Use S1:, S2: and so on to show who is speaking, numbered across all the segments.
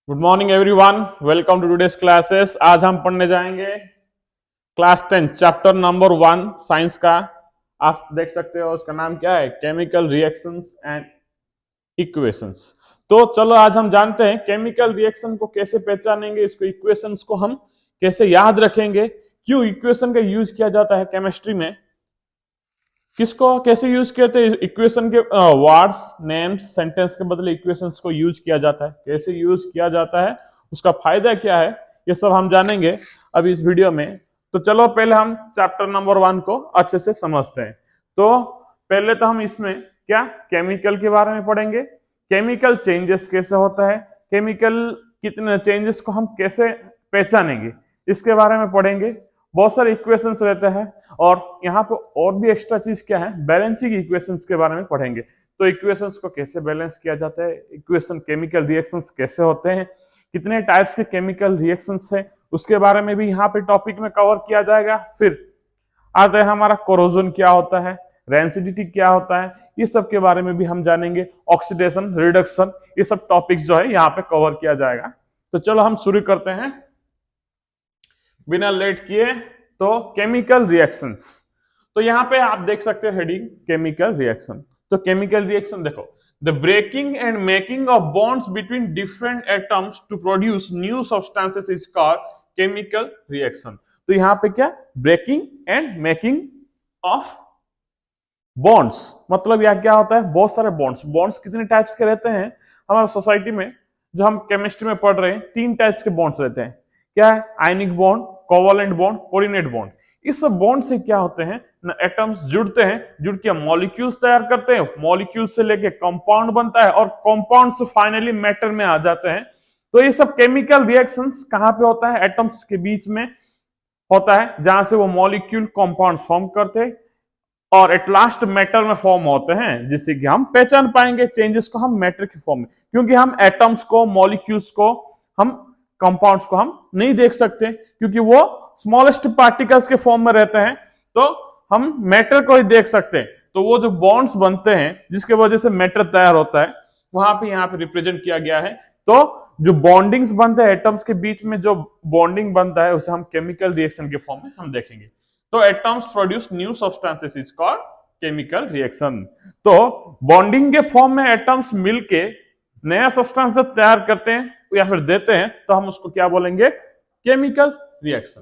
S1: Good morning everyone, welcome to today's classes. आज हम पढ़ने जाएंगे क्लास 10 चैप्टर नंबर 1 साइंस का। आप देख सकते हो उसका नाम क्या है, केमिकल रिएक्शंस एंड इक्वेशंस। तो चलो आज हम जानते हैं केमिकल रिएक्शन को कैसे पहचानेंगे, इसको इक्वेशंस को हम कैसे याद रखेंगे, क्यों इक्वेशन का यूज किया जाता है केमिस्ट्री में, किसको कैसे यूज करते हैं, इक्वेशन के वर्ड्स नेम्स सेंटेंस के बदले इक्वेशंस को यूज किया जाता है, कैसे यूज किया जाता है, उसका फायदा क्या है, ये सब हम जानेंगे अभी इस वीडियो में। तो चलो पहले हम चैप्टर नंबर 1 को अच्छे से समझते हैं। तो पहले तो हम इसमें क्या केमिकल के बारे में पढ़ेंगे, केमिकल चेंजेस कैसे होता है, केमिकल कितने चेंजेस को हम कैसे पहचानेंगे, इसके बारे में पढ़ेंगे। बहुत सारे इक्वेशंस रहते हैं और यहाँ पे और भी एक्स्ट्रा चीज क्या है, बैलेंसिंग इक्वेशंस के बारे में पढ़ेंगे। तो इक्वेशंस को कैसे बैलेंस किया जाता है, इक्वेशन केमिकल रिएक्शंस कैसे होते हैं, कितने टाइप्स के केमिकल रिएक्शंस है, उसके बारे में भी यहाँ पे टॉपिक में कवर किया जाएगा। फिर आता है हमारा कोरोजन क्या होता है, रेंसिडिटी क्या होता है, ये सब के बारे में भी हम जानेंगे। ऑक्सीडेशन, रिडक्शन, ये सब टॉपिक्स जो है यहाँ पे कवर किया जाएगा। तो चलो हम शुरू करते हैं बिना लेट किए। तो केमिकल रिएक्शंस, तो यहां पे आप देख सकते हैं हेडिंग केमिकल रिएक्शन। तो केमिकल रिएक्शन देखो, the breaking and making of bonds between different atoms to produce new substances is called chemical reaction. तो यहां पे क्या, breaking and making of bonds, मतलब यह क्या होता है, बहुत सारे बॉन्ड्स। बॉन्ड्स कितने टाइप्स के रहते हैं हमारे सोसाइटी में, जो हम केमिस्ट्री में पढ़ रहे हैं, 3 टाइप्स के बॉन्ड्स रहते हैं। क्या है, ionic bond, covalent bond, coordinate bond. इस सब बॉन्ड से क्या होते हैं ना, एटम्स जुड़ते हैं, जुड़ के मॉलिक्यूल्स तैयार करते हैं, मॉलिक्यूल से लेके कंपाउंड बनता है और कंपाउंड से फाइनली मैटर में आ जाते हैं। तो ये सब केमिकल रिएक्शंस कहां पे होता है, एटम्स के बीच में होता है, जहां से वो मॉलिक्यूल कंपाउंड फॉर्म करते हैं और एट लास्ट मैटर में फॉर्म होते हैं, जिससे कि हम पहचान पाएंगे चेंजेस को हम मैटर के फॉर्म में, क्योंकि हम एटम्स को, मॉलिक्यूल्स को, हम कंपाउंड्स को हम नहीं देख सकते, क्योंकि वो स्मॉलेस्ट पार्टिकल्स के फॉर्म में रहते हैं। तो हम मैटर को ही देख सकते हैं। तो वो जो बॉन्ड्स बनते हैं जिसके वजह से मैटर तैयार होता है, वहां पे यहाँ पे रिप्रेजेंट किया गया है। तो जो बॉन्डिंग्स बनते हैं एटम्स के बीच में, जो बॉन्डिंग बनता है उसे हम केमिकल रिएक्शन के फॉर्म में हम देखेंगे। तो atoms produce new substances is called chemical reaction. तो बॉन्डिंग के फॉर्म में एटम्स मिलके नया सब्सटेंस जब तैयार करते हैं या फिर देते हैं, तो हम उसको क्या बोलेंगे, केमिकल रिएक्शन।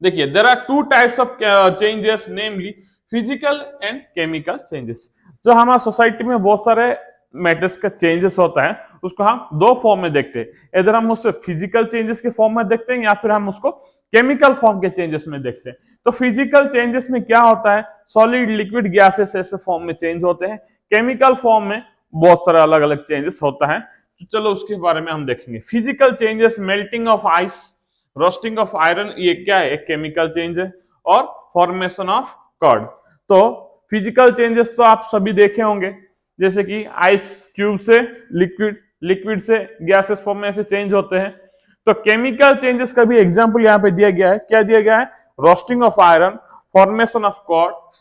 S1: देखिए, there are 2 types of changes, namely physical and chemical changes. जो हमारा सोसाइटी में बहुत सारे मैटर्स का चेंजेस होता है, उसको हम 2 फॉर्म में देखते हैं। इधर हम उससे फिजिकल चेंजेस के फॉर्म में देखते हैं या फिर हम उसको केमिकल फॉर्म के चेंजेस में देखते हैं। तो फिजिकल चेंजेस में क्या होता है, सॉलिड, लिक्विड, गैसेस ऐसे फॉर्म में चेंज होते हैं। केमिकल फॉर्म में बहुत सारे अलग अलग चेंजेस होता है। तो चलो उसके बारे में हम देखेंगे। Physical changes, melting of ice, roasting of iron, ये क्या है, एक केमिकल चेंज है। और फॉर्मेशन ऑफ कर्ड। तो फिजिकल चेंजेस तो आप सभी देखे होंगे, जैसे कि आइस क्यूब से लिक्विड, लिक्विड से गैसेस फॉर्म में ऐसे चेंज होते हैं। तो केमिकल चेंजेस का भी एग्जांपल यहाँ पे दिया गया है। क्या दिया गया है, roasting of iron, formation of curd.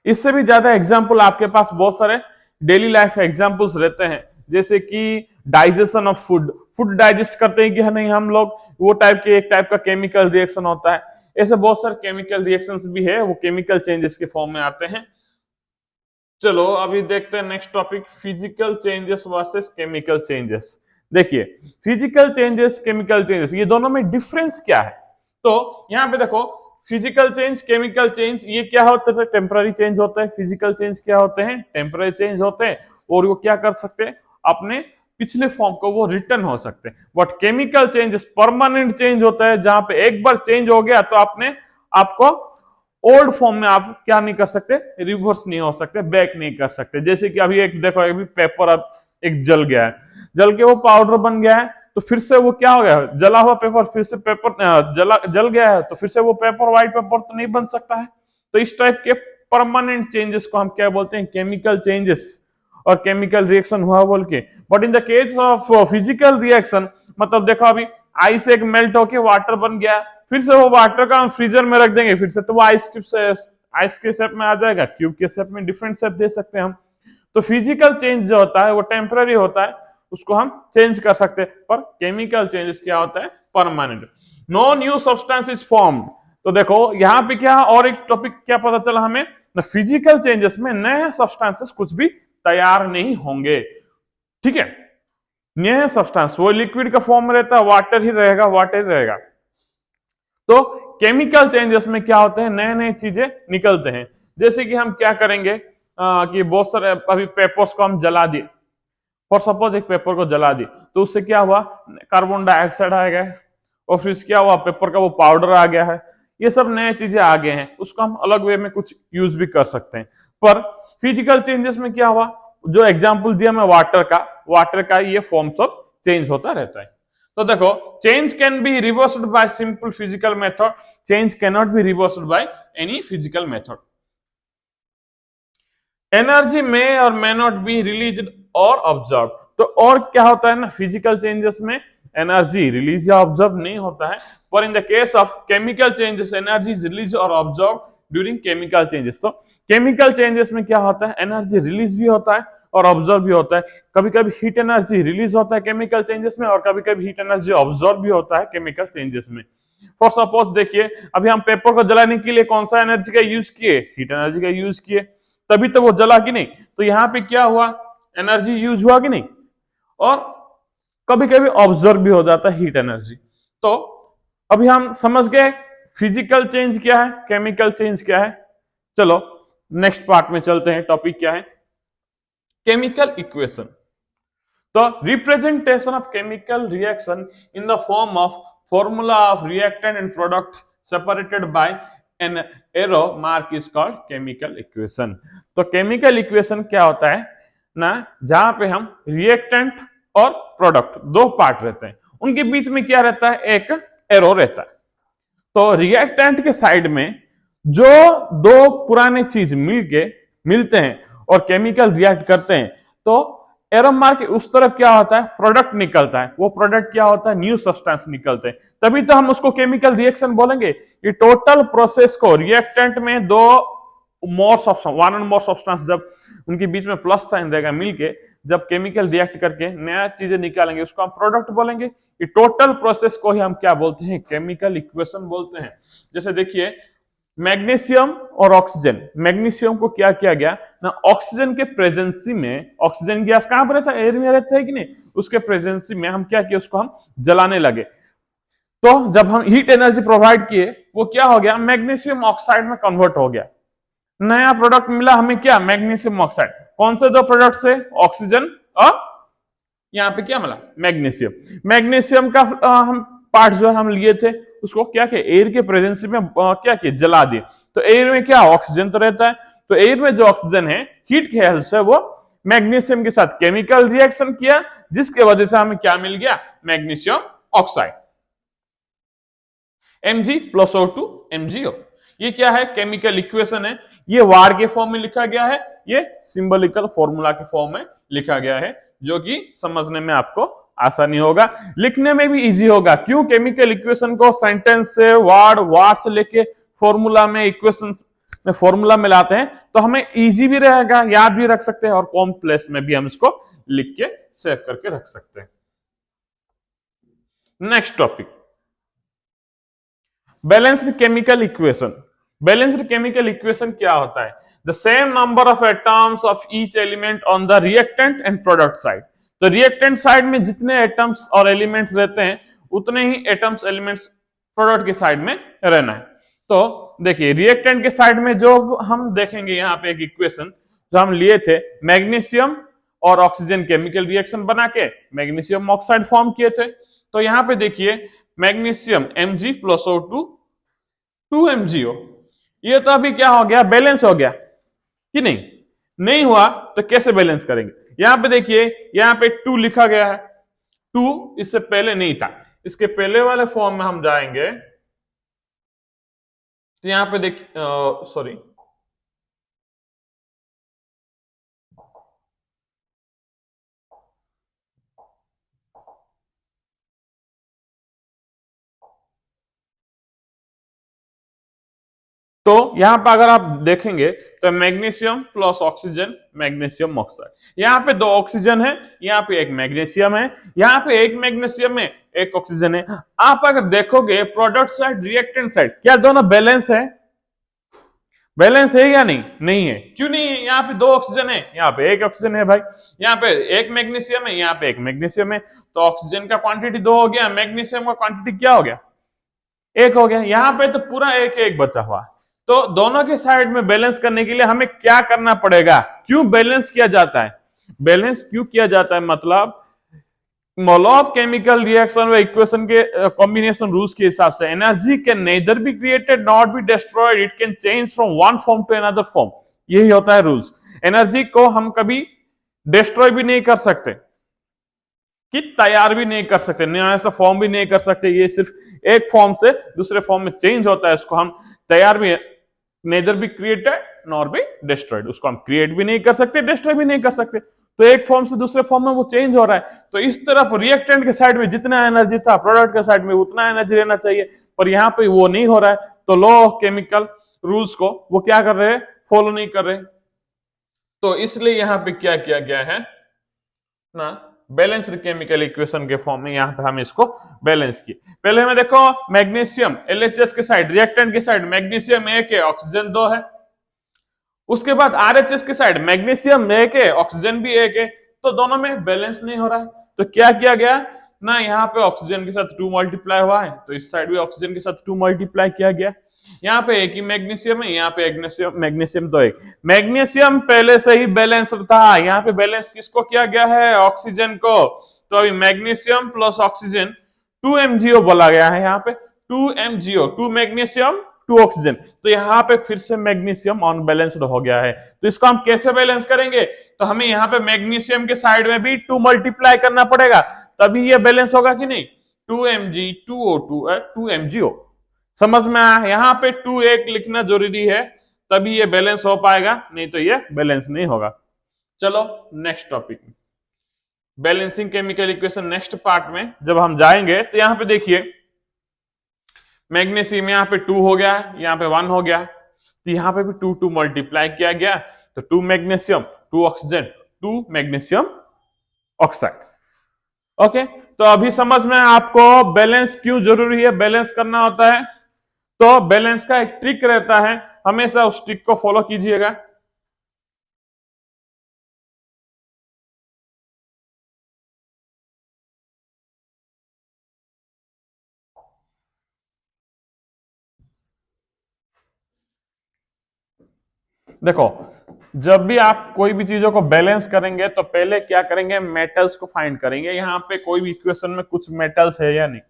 S1: इससे भी ज्यादा एग्जाम्पल आपके पास बहुत सारे डेली लाइफ एग्जाम्पल्स रहते हैं, जैसे कि digestion of food, food digest करते हैं कि नहीं हम लोग, वो टाइप के एक टाइप का केमिकल रिएक्शन होता है। ऐसे बहुत सारे केमिकल रिएक्शंस भी है, वो केमिकल चेंजेस के फॉर्म में आते हैं। चलो अभी देखते हैं next topic, physical changes versus chemical changes. देखिए, फिजिकल चेंजेस, केमिकल चेंजेस, ये दोनों में डिफरेंस क्या है। तो यहाँ पे देखो, फिजिकल चेंज, केमिकल चेंज, ये क्या होता है, टेम्पररी चेंज होता है। फिजिकल चेंज क्या होते हैं, टेम्पररी चेंज होते हैं, और वो क्या कर सकते हैं, अपने पिछले फॉर्म को वो रिटर्न हो सकते हैं। But chemical changes permanent change होता है, जहां पे एक बार चेंज हो गया तो आपने आपको ओल्ड फॉर्म में आप क्या नहीं कर सकते, रिवर्स नहीं हो सकते, बैक नहीं कर सकते। जैसे कि अभी एक देखो, अभी पेपर अब एक जल गया है, जल के वो पाउडर बन गया है, तो फिर से वो क्या हो गया, जला हुआ पेपर फिर से पेपर जल गया है, तो फिर से वो पेपर, व्हाइट पेपर तो नहीं बन सकता है। तो इस टाइप के परमानेंट चेंजेस को हम क्या बोलते हैं, केमिकल चेंजेस और केमिकल रिएक्शन हुआ बोल के। But in the case of physical reaction, मतलब देखो अभी आइस एक मेल्ट होके वाटर बन गया, फिर से वो वाटर का हम फ्रीजर में रख देंगे, फिर से तो वो आइस क्यूब से आइस के शेप में आ जाएगा, क्यूब के शेप में डिफरेंट शेप दे सकते हैं हम। तो फिजिकल चेंज जो होता है वो टेम्पररी होता है, उसको हम चेंज कर सकते हैं, पर केमिकल चेंजेस क्या होता है, permanent. No new substance is formed. तो देखो यहाँ पे क्या और एक टॉपिक क्या पता चला हमें, फिजिकल चेंजेस में नए सब्सटेंसेस कुछ भी तैयार नहीं होंगे, ठीक है। नए सब्सटेंस वो लिक्विड का फॉर्म में रहता है, वाटर ही रहेगा, वाटर ही रहेगा। तो केमिकल चेंजेस में क्या होते हैं, नए नए चीजें निकलते हैं। जैसे कि हम क्या करेंगे कि बहुत सारे अभी पेपर्स को हम जला दिए, फॉर सपोज एक पेपर को जला दी, तो उससे क्या हुआ, कार्बन डाइऑक्साइड आ गया, और फिर क्या हुआ, पेपर का वो पाउडर आ गया है। ये सब नए चीजें आ गए हैं, उसको हम अलग वे में कुछ यूज भी कर सकते हैं। पर फिजिकल चेंजेस में क्या हुआ, जो एग्जाम्पल दिया मैं वाटर का ये फॉर्म सब चेंज होता रहता है। तो देखो, change can be reversed bye simple physical method, change can not be reversed by any physical method. Energy में और मे नॉट बी रिलीज और ऑब्जर्व। तो और क्या होता है ना, फिजिकल चेंजेस में एनर्जी रिलीज या ऑब्जर्व नहीं होता है, पर in the case of chemical changes energy is release और ऑब्जर्व ड्यूरिंग केमिकल चेंजेस। तो केमिकल चेंजेस में क्या होता है, एनर्जी रिलीज भी होता है और ऑब्जर्व भी होता है। कभी कभी हीट एनर्जी रिलीज होता है केमिकल चेंजेस में, और कभी कभी हीट एनर्जी ऑब्जर्व भी होता है केमिकल चेंजेस में। फॉर सपोज देखिए, अभी हम पेपर को जलाने के लिए कौन सा एनर्जी का यूज किए, हीट एनर्जी का यूज किए, तभी तो वो जला कि नहीं। तो यहां पे क्या हुआ, एनर्जी यूज हुआ कि नहीं, और कभी कभी ऑब्जर्व भी हो जाता है हीट एनर्जी। तो अभी हम समझ गए फिजिकल चेंज क्या है, केमिकल चेंज क्या है। चलो नेक्स्ट पार्ट में चलते हैं, टॉपिक क्या है, chemical equation. The representation of chemical reaction in the form of formula of reactant and product separated by an arrow mark is called chemical equation। तो chemical equation क्या होता है ना, जहां पे हम रिएक्टेंट और प्रोडक्ट दो पार्ट रहते हैं, उनके बीच में क्या रहता है, एक एरो रहता है। तो रिएक्टेंट के साइड में जो दो पुराने चीज मिलते हैं और केमिकल रिएक्ट करते हैं, तो एरो मार्क उस तरफ क्या होता है, प्रोडक्ट निकलता है। वो प्रोडक्ट क्या होता है, न्यू सब्सटेंस निकलते हैं, तभी तो हम उसको केमिकल रिएक्शन बोलेंगे। ये टोटल प्रोसेस को रिएक्टेंट में दो more substance, one and more substance जब उनके बीच में प्लस साइन रहेगा मिलके, जब केमिकल रिएक्ट करके नया चीजें निकालेंगे, उसको हम प्रोडक्ट बोलेंगे। ये टोटल प्रोसेस को ही हम क्या बोलते हैं, केमिकल इक्वेशन बोलते हैं। जैसे देखिए, मैग्नीशियम और ऑक्सीजन, मैग्नीशियम को क्या किया गया ना, ऑक्सीजन के प्रेजेंसी में, ऑक्सीजन गैस कहां पर रहता है, एयर में रहता है कि नहीं, उसके प्रेजेंसी में हम क्या किए, उसको हम जलाने लगे। तो जब हम हीट एनर्जी प्रोवाइड किए, वो क्या हो गया, मैग्नीशियम ऑक्साइड में कन्वर्ट हो गया, नया प्रोडक्ट मिला हमें, क्या, मैग्नीशियम ऑक्साइड। कौन से दो प्रोडक्ट से, ऑक्सीजन और यहाँ पे क्या मिला, मैग्नीशियम। मैग्नीशियम का हम पार्ट जो हम लिए थे, उसको क्या किया, एयर के प्रेजेंस में क्या किया, जला दिए। तो एयर में क्या, ऑक्सीजन तो रहता है, तो एयर में जो ऑक्सीजन है, हीट के हेल्प से वो मैग्नीशियम के साथ केमिकल रिएक्शन किया, जिसके वजह से हमें क्या मिल गया, मैग्नीशियम ऑक्साइड, Mg+O2 MgO। ये क्या है, केमिकल इक्वेशन है। ये वार के फॉर्म में लिखा गया है, ये सिंबलिकल फॉर्मूला के फॉर्म में लिखा गया है, जो कि समझने में आपको आसानी होगा, लिखने में भी इजी होगा। क्यों, केमिकल इक्वेशन को सेंटेंस से, वर्ड से लेके फॉर्मूला में, इक्वेशन में, फॉर्मूला में लाते हैं, तो हमें इजी भी रहेगा, याद भी रख सकते हैं, और कॉम्प्लेक्स में भी हम इसको लिख के सेव करके रख सकते हैं। Next topic, balanced chemical equation. Balanced chemical equation क्या होता है, the same number of atoms of each element on the reactant and product side. तो रिएक्टेंट साइड में जितने एटम्स और एलिमेंट्स रहते हैं, उतने ही एटम्स एलिमेंट्स प्रोडक्ट के साइड में रहना है। तो देखिए, रिएक्टेंट के साइड में जो हम देखेंगे, यहाँ पे एक इक्वेशन जो हम लिए थे, मैग्नीशियम और ऑक्सीजन केमिकल रिएक्शन बना के मैग्नीशियम ऑक्साइड फॉर्म किए थे। तो यहाँ पे देखिए, मैग्नीशियम Mg+O2 2MgO, ये तो अभी क्या हो गया, बैलेंस हो गया कि नहीं, नहीं हुआ तो कैसे बैलेंस करेंगे। यहां पे देखिए, यहां पे 2 लिखा गया है, 2 इससे पहले नहीं था, इसके पहले वाले फॉर्म में हम जाएंगे, तो यहां पे देखिए, सॉरी, तो यहां पर अगर आप देखेंगे तो magnesium plus oxygen, magnesium oxide. यहाँ पे दो ऑक्सीजन है, यहाँ पे एक मैग्नीशियम है, यहाँ पे एक मैग्नीशियम है, एक ऑक्सीजन है। आप अगर देखोगे प्रोडक्ट साइड रिएक्टेंट साइड, क्या दोनों बैलेंस है? बैलेंस है या नहीं? नहीं है। क्यों नहीं है? यहाँ पे दो ऑक्सीजन है, यहाँ पे एक ऑक्सीजन है भाई। यहाँ पे एक मैग्नीशियम है, यहाँ पे एक मैग्नीशियम है। तो ऑक्सीजन का क्वांटिटी दो हो गया, मैग्नीशियम का क्वांटिटी क्या हो गया? एक हो गया। यहाँ पे तो पूरा एक एक बचा हुआ। तो दोनों के साइड में बैलेंस करने के लिए हमें क्या करना पड़ेगा? क्यों बैलेंस किया जाता है? बैलेंस क्यों किया जाता है मतलब मोल ऑफ केमिकल रिएक्शन व इक्वेशन के कॉम्बिनेशन रूल्स के हिसाब से energy can neither be created not be destroyed, it can change from one form to another form. यही होता है रूल्स। एनर्जी को हम कभी डिस्ट्रॉय भी नहीं कर सकते, कि तैयार भी नहीं कर सकते, नया ऐसा फॉर्म भी नहीं कर सकते। ये सिर्फ एक फॉर्म से दूसरे फॉर्म में चेंज होता है। इसको हम तैयार भी नेदर भी क्रिएटेड नॉर बी डिस्ट्रॉयड, उसको हम क्रिएट भी नहीं कर सकते, डिस्ट्रॉय भी नहीं कर सकते। तो एक फॉर्म से दूसरे फॉर्म में वो चेंज हो रहा है। तो इस तरफ रिएक्टेंट के साइड में जितना एनर्जी था प्रोडक्ट के साइड में उतना एनर्जी रहना चाहिए, पर यहाँ पे वो नहीं हो रहा है। तो लॉ ऑफ केमिकल रूल्स को वो क्या कर रहे हैं? फॉलो नहीं कर रहे। तो इसलिए यहाँ पे क्या किया गया है ना, बैलेंस्ड केमिकल इक्वेशन के फॉर्म में यहाँ पे हम इसको बैलेंस किए। पहले हमें देखो मैग्नीशियम एलएचएस के साइड, रिएक्टेंट के साइड मैग्नीशियम एक है, ऑक्सीजन दो है। उसके बाद आरएचएस के साइड मैग्नीशियम एक है, ऑक्सीजन भी एक है। तो दोनों में बैलेंस नहीं हो रहा है। तो क्या किया गया ना, यहाँ पे ऑक्सीजन के साथ 2 मल्टीप्लाई हुआ है, तो इस साइड भी ऑक्सीजन के साथ 2 मल्टीप्लाई किया गया। यहाँ पे एक ही मैग्नीशियम है, यहाँ पे मैग्नीशियम तो एक। मैग्नीशियम पहले से ही बैलेंस था, यहाँ पे बैलेंस किसको किया गया है? ऑक्सीजन को। तो अभी मैग्नीशियम प्लस ऑक्सीजन 2 MgO बोला गया है यहाँ पे, 2 MgO, 2 मैग्नीशियम 2 ऑक्सीजन। तो यहाँ पे फिर से मैग्नीशियम अनबैलेंस्ड हो गया है। तो इसको हम कैसे बैलेंस करेंगे? तो हमें यहाँ पे मैग्नीशियम के साइड में भी 2 मल्टीप्लाई करना पड़ेगा, तभी ये बैलेंस होगा कि नहीं? 2 Mg 2O2 2 MgO। समझ में आया? यहाँ पे 2 एक लिखना जरूरी है, तभी ये बैलेंस हो पाएगा, नहीं तो ये बैलेंस नहीं होगा। चलो next topic, balancing chemical equation next part में जब हम जाएंगे तो यहाँ पे देखिए मैग्नीशियम यहाँ पे 2 हो गया, यहाँ पे 1 हो गया, तो यहाँ पे भी 2 2 मल्टीप्लाई किया गया। तो 2 magnesium 2 oxygen 2 magnesium oxide. Okay, तो अभी समझ में आपको बैलेंस क्यों जरूरी है, बैलेंस करना होता है। तो बैलेंस का एक ट्रिक रहता है, हमेशा उस ट्रिक को फॉलो कीजिएगा। देखो, जब भी आप कोई भी चीजों को बैलेंस करेंगे तो पहले क्या करेंगे? मेटल्स को फाइंड करेंगे। यहाँ पे कोई भी इक्वेशन में कुछ मेटल्स है या नहीं।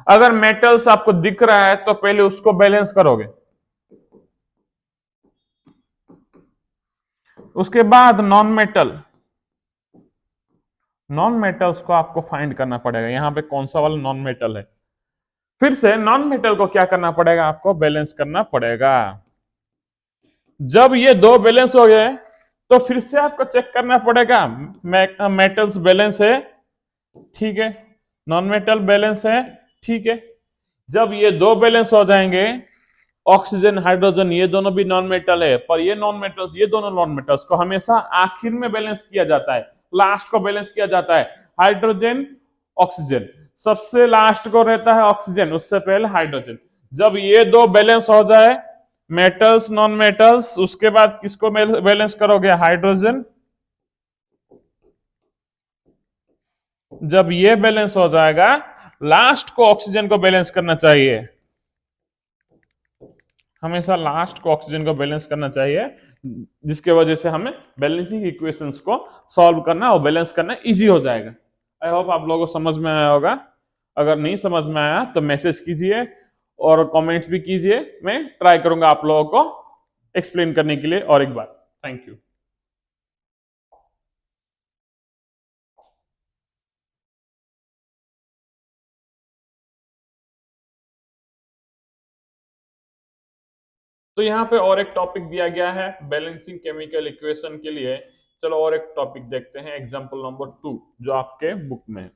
S1: अगर मेटल्स आपको दिख रहा है तो पहले उसको बैलेंस करोगे, उसके बाद नॉन मेटल्स को आपको फाइंड करना पड़ेगा, यहाँ पे कौन सा वाला नॉन मेटल है। फिर से नॉन मेटल को क्या करना पड़ेगा? आपको बैलेंस करना पड़ेगा। जब ये दो बैलेंस हो गए तो फिर से आपको चेक करना पड़ेगा मेटल्स बैलेंस है, ठीक है, नॉन मेटल बैलेंस है, ठीक है। जब ये दो बैलेंस हो जाएंगे, ऑक्सीजन हाइड्रोजन ये दोनों भी नॉन मेटल है, पर ये नॉन मेटल्स, ये दोनों नॉन मेटल्स को हमेशा आखिर में बैलेंस किया जाता है, लास्ट को बैलेंस किया जाता है। हाइड्रोजन ऑक्सीजन सबसे लास्ट को रहता है, ऑक्सीजन उससे पहले हाइड्रोजन। जब ये दो बैलेंस हो जाए, मेटल्स नॉन मेटल्स, उसके बाद किसको बैलेंस करोगे? हाइड्रोजन। जब ये बैलेंस हो जाएगा, लास्ट को ऑक्सीजन को बैलेंस करना चाहिए, हमेशा लास्ट को ऑक्सीजन को बैलेंस करना चाहिए, जिसके वजह से हमें बैलेंसिंग इक्वेशंस को सॉल्व करना और बैलेंस करना इजी हो जाएगा। आई होप आप लोगों को समझ में आया होगा। अगर नहीं समझ में आया तो मैसेज कीजिए और कमेंट्स भी कीजिए, मैं ट्राई करूंगा आप लोगों को एक्सप्लेन करने के लिए और एक बार। Thank you. तो यहाँ पे और एक टॉपिक दिया गया है बैलेंसिंग केमिकल इक्वेशन के लिए। चलो और एक टॉपिक देखते हैं, एग्जांपल नंबर 2 जो आपके बुक में है।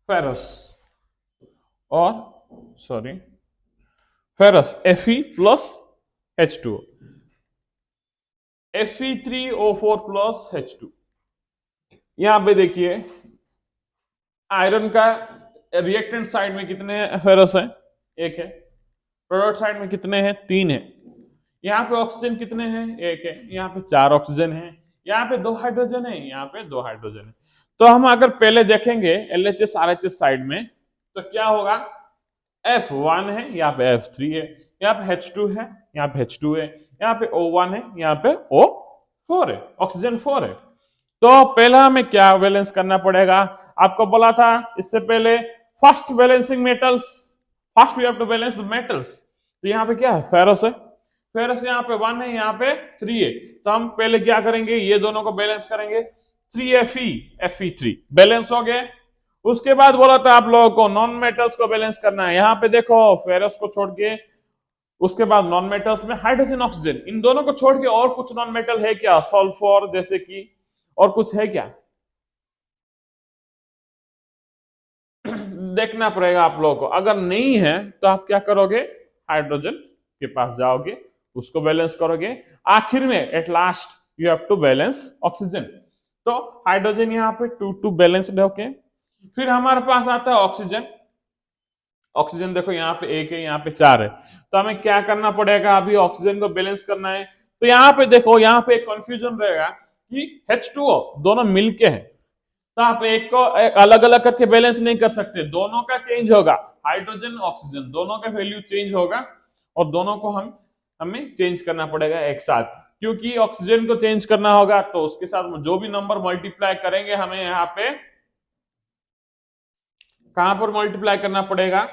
S1: फेरस और ferrous Fe plus H2O, Fe3O4 plus H2। यहां पे देखिए आयरन का रिएक्टेंट साइड में कितने फेरस है, एक है। प्रोडक्ट साइड में कितने हैं, तीन है। यहाँ पे ऑक्सीजन कितने हैं, एक है। यहाँ पे चार ऑक्सीजन है, यहाँ पे दो हाइड्रोजन है, यहाँ पे दो हाइड्रोजन है। तो हम अगर पहले देखेंगे LHS RHS साइड में तो क्या होगा, F1 है, यहाँ पे F3 है, यहाँ पे H2 है, यहाँ पे H2 है, यहाँ पे O1 है, यहाँ पे O4 है, ऑक्सीजन 4 है। तो पहला हमें क्या बैलेंस करना पड़ेगा, आपको बोला था इससे पहले first balancing metals, first we have to balance the metals. तो यहाँ पे क्या है, फेरस है, फेरस यहाँ पे 1 है, यहाँ पे 3 है। तो हम पहले क्या करेंगे, ये दोनों को बैलेंस करेंगे, 3Fe Fe3 बैलेंस हो गए। उसके बाद बोला था आप लोगों को नॉन मेटल्स को बैलेंस करना है। यहाँ पे देखो फेरस को छोड़ के, उसके बाद नॉन मेटल्स में हाइड्रोजन ऑक्सीजन, इन दोनों को छोड़ के और कुछ नॉन मेटल है क्या, सल्फर जैसे कि, और कुछ है क्या देखना पड़ेगा आप लोगों को। अगर नहीं है तो आप क्या करोगे, हाइड्रोजन के पास जाओगे, उसको बैलेंस करोगे। आखिर में at last you have to balance oxygen. तो हाइड्रोजन यहाँ पे 2 बैलेंस्ड होके, फिर हमारे पास आता है ऑक्सीजन। ऑक्सीजन देखो यहाँ पे एक है, यहाँ पे चार है। तो हमें क्या करना पड़ेगा, अभी ऑक्सीजन को बैलेंस करना है। तो यहाँ पे देखो, यहाँ पे कंफ्यूजन रहेगा कि H2O दोनों मिलके हैं, तो आप एक को अलग अलग करके बैलेंस नहीं कर सकते, दोनों का चेंज होगा, हाइड्रोजन ऑक्सीजन दोनों का वैल्यू चेंज होगा, और दोनों को हमें चेंज करना पड़ेगा एक साथ। क्योंकि ऑक्सीजन को चेंज करना होगा तो उसके साथ जो भी नंबर मल्टीप्लाई करेंगे, हमें यहाँ पे कहां पर मल्टीप्लाई करना पड़ेगा,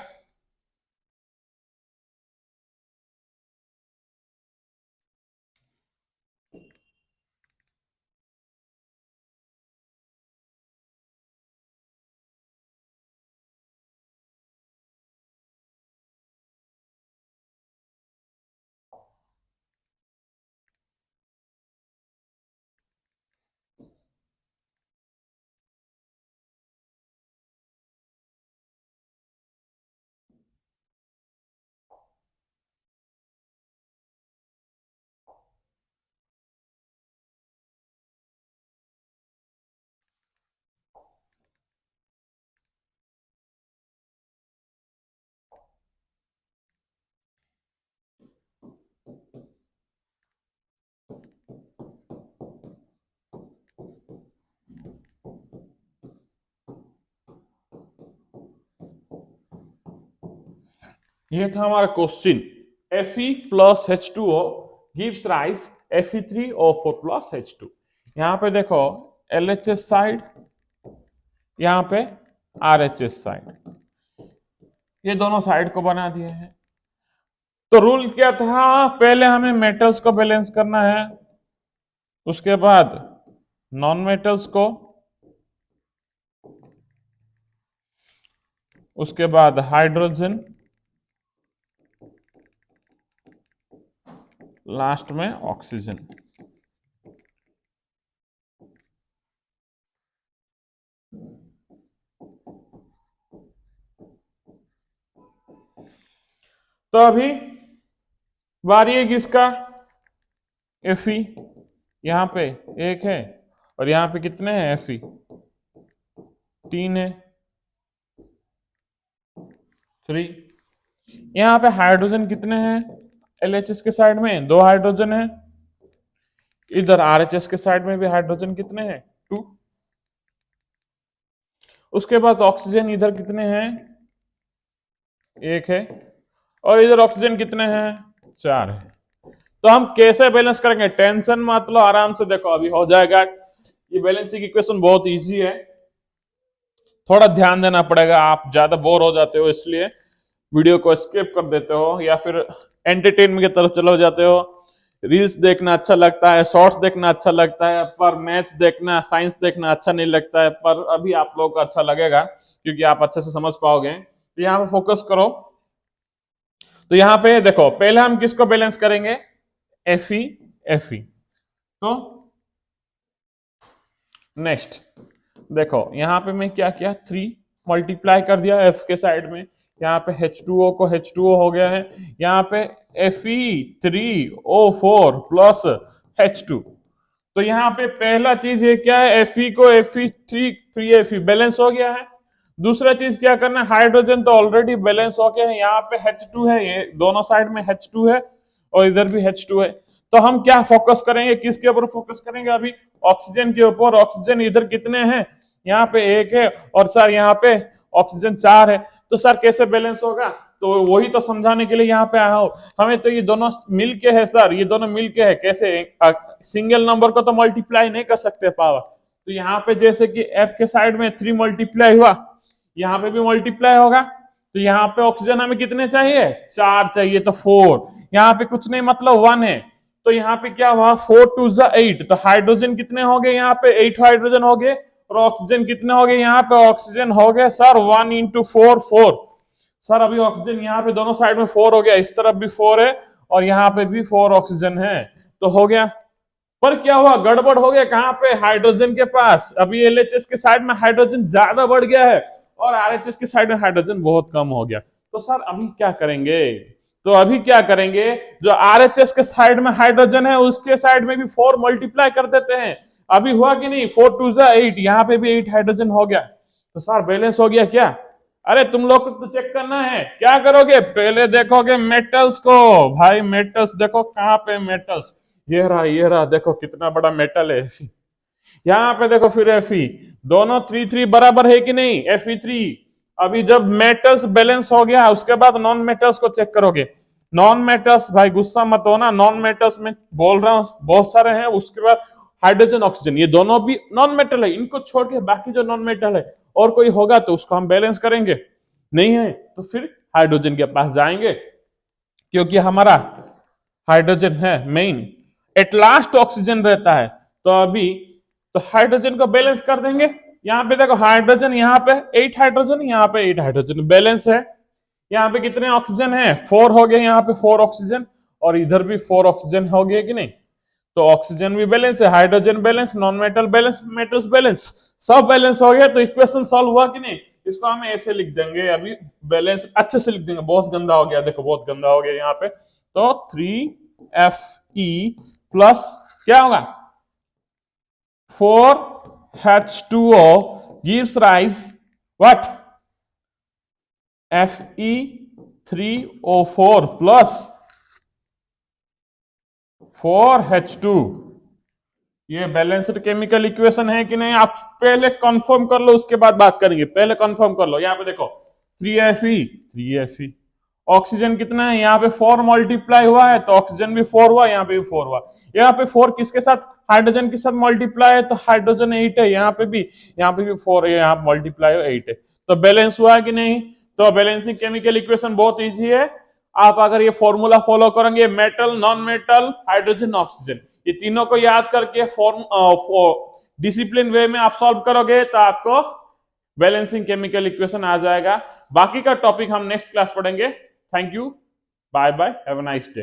S1: ये था हमारा question. Fe plus H2O gives rise Fe3O4 plus H2। यहाँ पे देखो LHS साइड, यहाँ पे RHS साइड, ये दोनों साइड को बना दिए हैं। तो रूल क्या था, पहले हमें मेटल्स को बैलेंस करना है, उसके बाद नॉन मेटल्स को, उसके बाद हाइड्रोजन, लास्ट में ऑक्सीजन। तो अभी बारी है किसका, Fe, यहां पे एक है, और यहां पे कितने हैं Fe, तीन है, 3। यहां पे हाइड्रोजन कितने हैं, LHS के साइड में दो हाइड्रोजन है, इधर RHS के साइड में भी हाइड्रोजन कितने हैं, 2। उसके बाद ऑक्सीजन इधर कितने हैं, एक है, और इधर ऑक्सीजन कितने हैं, 4 है। तो हम कैसे बैलेंस करेंगे, टेंशन मत लो, आराम से देखो अभी हो जाएगा। ये बैलेंसिंग इक्वेशन बहुत इजी है, थोड़ा ध्यान देना पड़ेगा। आप ज्यादा बोर हो जाते हो इसलिए वीडियो को स्किप कर देते हो, या फिर एंटरटेनमेंट की तरफ चले जाते हो। रील्स देखना अच्छा लगता है, शॉर्ट्स देखना अच्छा लगता है, पर मैथ्स देखना, साइंस देखना अच्छा नहीं लगता है। पर अभी आप लोगों को अच्छा लगेगा क्योंकि आप अच्छे से समझ पाओगे। तो यहाँ पे फोकस करो। तो यहाँ पे देखो, पहले हम किसको बैलेंस करेंगे, Fe। तो नेक्स्ट देखो, यहां पे मैं क्या किया, 3 मल्टीप्लाई कर दिया F के साइड में, यहाँ पे H2O को H2O हो गया है, यहाँ पे Fe3O4 प्लस H2। तो यहाँ पे पहला चीज ये क्या है, Fe को Fe3 बैलेंस हो गया है। दूसरा चीज क्या करना है, हाइड्रोजन तो ऑलरेडी बैलेंस हो गया है, यहाँ पे H2 है, ये दोनों साइड में H2 है और इधर भी H2 है। तो हम क्या फोकस करेंगे, किसके ऊपर फोकस करेंगे अभी, ऑक्सीजन के ऊपर। ऑक्सीजन इधर कितने हैं, यहाँ पे एक है और सर यहाँ पे ऑक्सीजन 4 है। तो सर कैसे बैलेंस होगा, तो वही तो समझाने के लिए यहाँ पे आया हूं। हमें तो ये दोनों मिलके है सर, ये दोनों मिलके है, कैसे सिंगल नंबर को तो मल्टीप्लाई नहीं कर सकते पावर। तो यहाँ पे जैसे कि F के साइड में 3 मल्टीप्लाई हुआ, यहाँ पे भी मल्टीप्लाई होगा। तो यहाँ पे ऑक्सीजन हमें कितने चाहिए, 4 चाहिए, तो 4। यहाँ पे कुछ नहीं मतलब 1 है, तो यहाँ पे क्या हुआ, 4 2 8। तो हाइड्रोजन कितने हो गए, यहाँ पे 8 हाइड्रोजन हो गए, और ऑक्सीजन कितने हो गए, यहाँ पे ऑक्सीजन हो गए सर 1 इंटू 4 4। सर अभी ऑक्सीजन यहाँ पे दोनों साइड में 4 हो गया, इस तरफ भी 4 है और यहाँ पे भी 4 ऑक्सीजन है, तो हो गया। पर क्या हुआ, गड़बड़ हो गया कहाँ पे, हाइड्रोजन के पास। अभी एलएचएस के साइड में हाइड्रोजन ज्यादा बढ़ गया है और आरएचएस के साइड में हाइड्रोजन बहुत कम हो गया। तो सर अभी क्या करेंगे, तो अभी क्या करेंगे, जो आरएचएस के साइड में हाइड्रोजन है उसके साइड में भी 4 मल्टीप्लाई कर देते हैं। अभी हुआ कि नहीं, 4 2 8, यहाँ पे भी 8 हाइड्रोजन हो गया। तो सर बैलेंस हो गया क्या, अरे तुम लोग को तो चेक करना है, क्या करोगे, पहले देखोगे मेटल्स को। भाई मेटल्स देखो कहाँ पे मेटल्स, ये रहा देखो कितना बड़ा मेटल है। यहाँ पे देखो फिर Fe, दोनों 3 3 बराबर है कि नहीं, Fe3। अभी जब मेटल्स बैलेंस हो गया उसके बाद नॉन मेटल्स को चेक करोगे। नॉन मेटल्स, भाई गुस्सा मत हो ना, नॉन मेटल्स में बोल रहा हूं बहुत सारे हैं। उसके बाद हाइड्रोजन ऑक्सीजन, ये दोनों भी नॉन मेटल है, इनको छोड़ के बाकी जो नॉन मेटल है और कोई होगा तो उसको हम बैलेंस करेंगे, नहीं है तो फिर हाइड्रोजन के पास जाएंगे, क्योंकि हमारा हाइड्रोजन है मेन, एट लास्ट ऑक्सीजन रहता है। तो अभी तो हाइड्रोजन को बैलेंस कर देंगे। यहाँ पे देखो हाइड्रोजन, यहाँ पे 8 हाइड्रोजन, यहाँ पे 8 हाइड्रोजन बैलेंस है। यहाँ पे कितने ऑक्सीजन है, 4 हो गए, यहाँ पे 4 ऑक्सीजन और इधर भी 4 ऑक्सीजन हो गए कि नहीं। तो ऑक्सीजन भी बैलेंस है, hydrogen balance, non metal balance, metals balance, सब बैलेंस हो गया। तो इक्वेशन सॉल्व हुआ कि नहीं, इसको हम ऐसे लिख देंगे, अभी बैलेंस अच्छे से लिख देंगे, बहुत गंदा हो गया, देखो बहुत गंदा हो गया यहाँ पे। तो 3Fe प्लस क्या होगा, 4H2O gives rise what, Fe3O4 plus 4H2। ये बैलेंस्ड केमिकल इक्वेशन है कि नहीं, आप पहले कंफर्म कर लो उसके बाद बात करेंगे, पहले कंफर्म कर लो। यहाँ पे देखो 3Fe ऑक्सीजन कितना है, यहाँ पे 4 मल्टीप्लाई हुआ है तो ऑक्सीजन भी 4 हुआ, यहाँ पे भी 4 हुआ। यहाँ पे 4 किसके साथ, हाइड्रोजन के साथ मल्टीप्लाई है तो हाइड्रोजन 8 है, यहाँ पे भी 4 है, यहाँ मल्टीप्लाई 8 है। तो बैलेंस हुआ है कि नहीं। तो बैलेंसिंग केमिकल इक्वेशन बहुत इजी है, आप अगर ये फॉर्मूला फॉलो करेंगे, metal, non metal, hydrogen, oxygen, ये तीनों को याद करके डिसिप्लिन वे में आप सॉल्व करोगे तो आपको बैलेंसिंग केमिकल इक्वेशन आ जाएगा। बाकी का टॉपिक हम नेक्स्ट क्लास पढ़ेंगे। Thank you, bye bye, have a nice day.